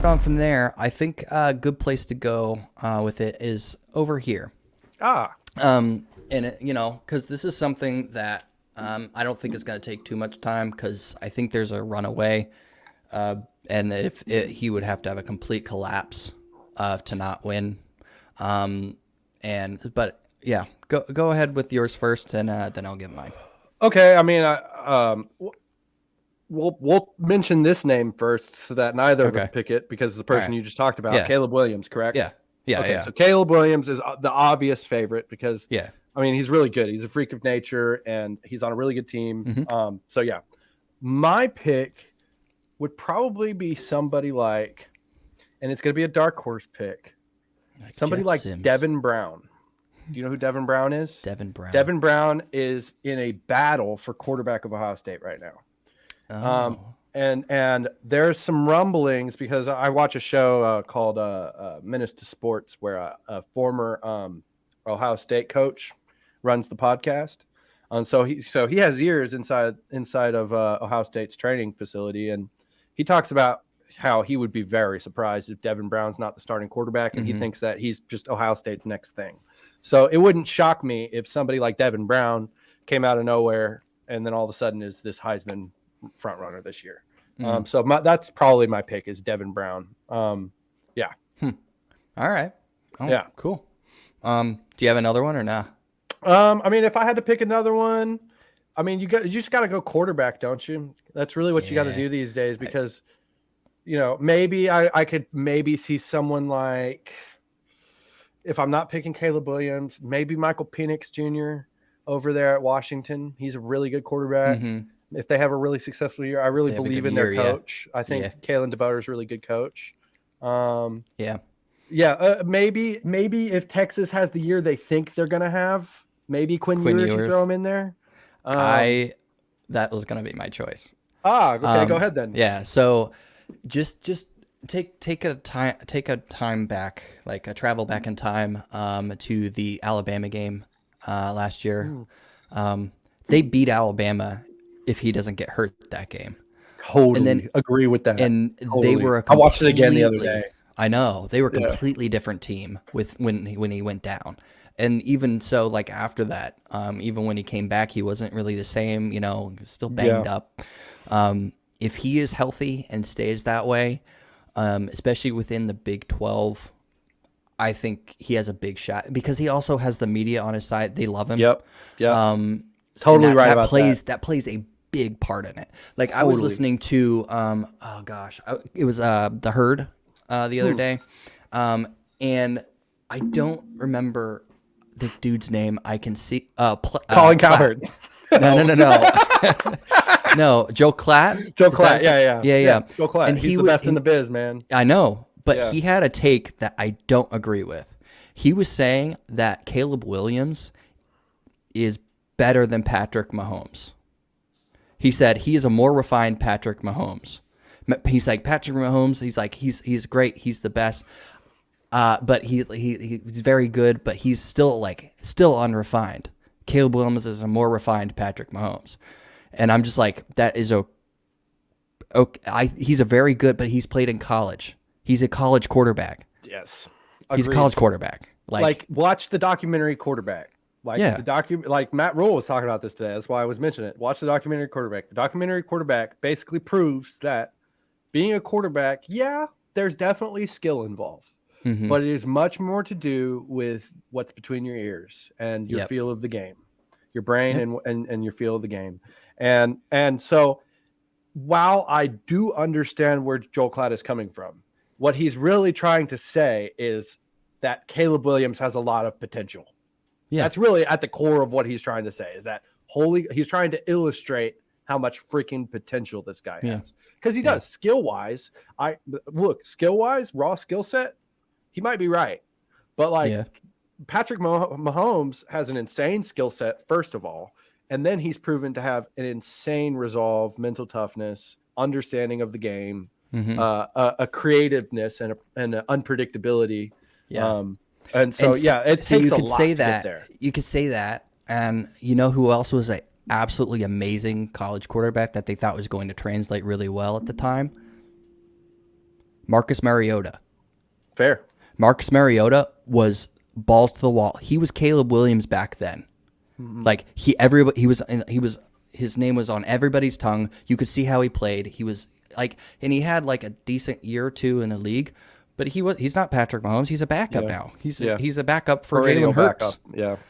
on from there, I think a good place to go with it is over here. And because this is something that I don't think is going to take too much time, because I think there's a runaway, and if he would have to have a complete collapse to not win. But yeah, go ahead with yours first, and then I'll give mine. Okay, I mean, we'll mention this name first so that neither of us pick it, because the person you just talked about, Caleb Williams, correct? Yeah. Okay, so Caleb Williams is the obvious favorite because, yeah, I mean, he's really good. He's a freak of nature, and he's on a really good team. So, yeah, my pick would probably be somebody like, and it's going to be a dark horse pick, somebody Jeff like Sims. Devin Brown. Do you know who Devin Brown is? Devin Brown. Devin Brown is in a battle for quarterback of Ohio State right now. And there's some rumblings, because I watch a show called Menace to Sports, where a former Ohio State coach runs the podcast. And so he has ears inside of Ohio State's training facility, and he talks about how he would be very surprised if Devin Brown's not the starting quarterback, and he thinks that he's just Ohio State's next thing. So it wouldn't shock me if somebody like Devin Brown came out of nowhere and then all of a sudden is this Heisman front runner this year. So that's probably my pick, is Devin Brown. Yeah. All right. Oh, yeah. Cool. Do you have another one or not? I mean, if I had to pick another one, I mean, you just got to go quarterback, don't you? That's really what you got to do these days, because, maybe I could maybe see someone like, if I'm not picking Caleb Williams, maybe Michael Penix Jr. over there at Washington. He's a really good quarterback. If they have a really successful year, I really believe in their coach. I think Kalen DeBoer is a really good coach. Maybe if Texas has the year they think they're going to have, maybe Quinn Ewers, you throw him in there. That was going to be my choice. Okay, go ahead then. Yeah, so just take a time back, like a travel back in time to the Alabama game last year. They beat Alabama if he doesn't get hurt that game. Totally, and then agree with that. And they were I watched it again the other day. I know, they were a completely different team when he went down. And even so, like after that, even when he came back, he wasn't really the same, still banged up. If he is healthy and stays that way, especially within the Big 12, I think he has a big shot, because he also has the media on his side. They love him. Yep. Totally right about that. That plays a big part in it. Like I was listening to, it was The Herd the other day, and I don't remember the dude's name. I can see Colin Cowherd. No. No, Joe Klatt. Joe Klatt, yeah. Joe Klatt. And he's the best in the biz, man. I know, but he had a take that I don't agree with. He was saying that Caleb Williams is better than Patrick Mahomes. He said he is a more refined Patrick Mahomes. He's like, Patrick Mahomes, he's like, he's great, he's the best. But he's very good, but he's still unrefined. Caleb Williams is a more refined Patrick Mahomes. And I'm just like, that is he's a very good, but he's played in college. He's a college quarterback. Yes. Agreed. He's a college quarterback. Like watch the documentary Quarterback. Like Matt Rule was talking about this today. That's why I was mentioning it. Watch the documentary Quarterback. The documentary Quarterback basically proves that being a quarterback, there's definitely skill involved. But it is much more to do with what's between your ears and your feel of the game, your brain and your feel of the game. And so while I do understand where Joel Klatt is coming from, what he's really trying to say is that Caleb Williams has a lot of potential. Yeah. That's really at the core of what he's trying to say, is that he's trying to illustrate how much freaking potential this guy has. Because he does. Skill-wise, raw skill set, he might be right. But Patrick Mahomes has an insane skill set, first of all. And then he's proven to have an insane resolve, mental toughness, understanding of the game, a creativeness and an unpredictability. And so it takes a lot to get there. You could say that. And you know who else was an absolutely amazing college quarterback that they thought was going to translate really well at the time? Marcus Mariota. Fair. Marcus Mariota was balls to the wall. He was Caleb Williams back then. Like his name was on everybody's tongue. You could see how he played. He was like, and he had like a decent year or two in the league, but he's not Patrick Mahomes. He's a backup now. He's a backup for Jalen Hurts.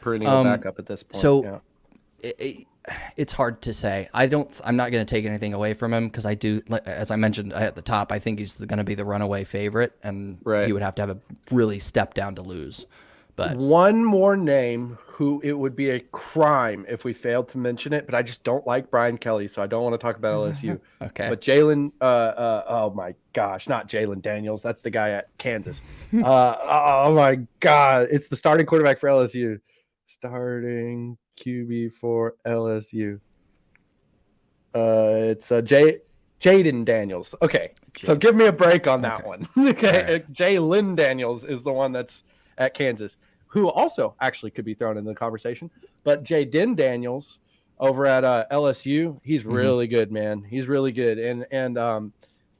Perennial backup at this point. So it's hard to say. I'm not going to take anything away from him because I do, as I mentioned at the top, I think he's going to be the runaway favorite, and he would have to have a really step down to lose. But one more name who it would be a crime if we failed to mention it, but I just don't like Brian Kelly, so I don't want to talk about LSU. Okay. But Jalen, oh my gosh, not Jalen Daniels. That's the guy at Kansas. Oh my God. It's the starting quarterback for LSU. Starting QB for LSU. It's Jaden Daniels. Okay. So give me a break on that one. Okay. Right. Jalen Daniels is the one that's at Kansas, who also actually could be thrown in the conversation. But Jaden Daniels over at LSU, he's really good, man. He's really good. And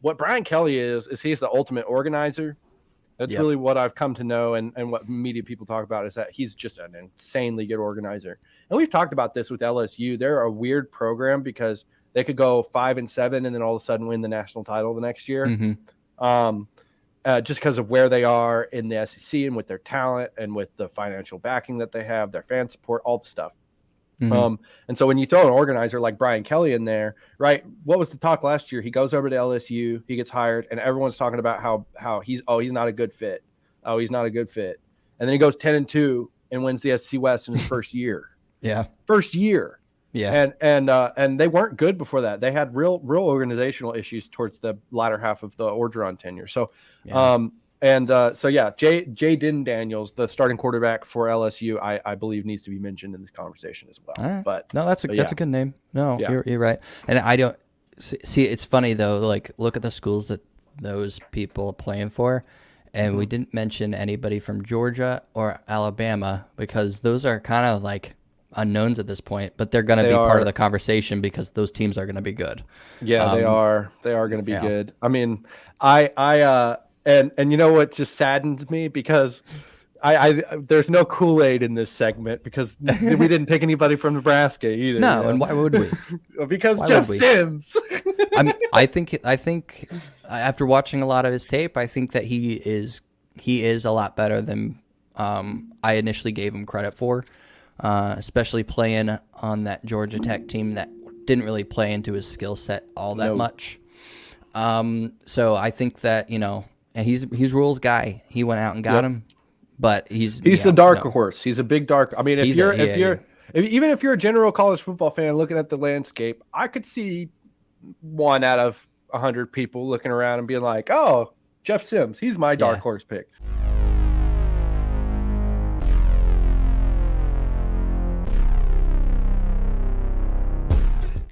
what Brian Kelly is he's the ultimate organizer. That's really what I've come to know, and what media people talk about is that he's just an insanely good organizer. And we've talked about this with LSU. They're a weird program because they could go 5-7 and then all of a sudden win the national title the next year. Just because of where they are in the SEC and with their talent and with the financial backing that they have, their fan support, all the stuff. And so when you throw an organizer like Brian Kelly in there, right? What was the talk last year? He goes over to LSU, he gets hired, and everyone's talking about how he's not a good fit. Oh, he's not a good fit. And then he goes 10-2 and wins the SEC West in his first year. First year. Yeah. And they weren't good before that. They had real organizational issues towards the latter half of the Orgeron tenure. So, Jaden Daniels, the starting quarterback for LSU, I believe needs to be mentioned in this conversation as well. Right. But no, that's a good name. No, you're right. And I don't see. It's funny though. Like, look at the schools that those people are playing for, and we didn't mention anybody from Georgia or Alabama because those are kind of like unknowns at this point, but they're going to be part of the conversation because those teams are going to be good. Yeah, they are. They are going to be good. I mean, and you know what just saddens me, because I there's no Kool-Aid in this segment because we didn't pick anybody from Nebraska either. No, and why would we? Because Jeff Sims. I mean, I think after watching a lot of his tape, I think that he is a lot better than I initially gave him credit for. Especially playing on that Georgia Tech team that didn't really play into his skill set all that much. So I think that, and he's Rule's guy. He went out and got him, but he's the dark horse. He's a big dark. I mean, even if you're a general college football fan looking at the landscape, I could see 1 out of 100 people looking around and being like, "Oh, Jeff Sims, he's my dark horse pick."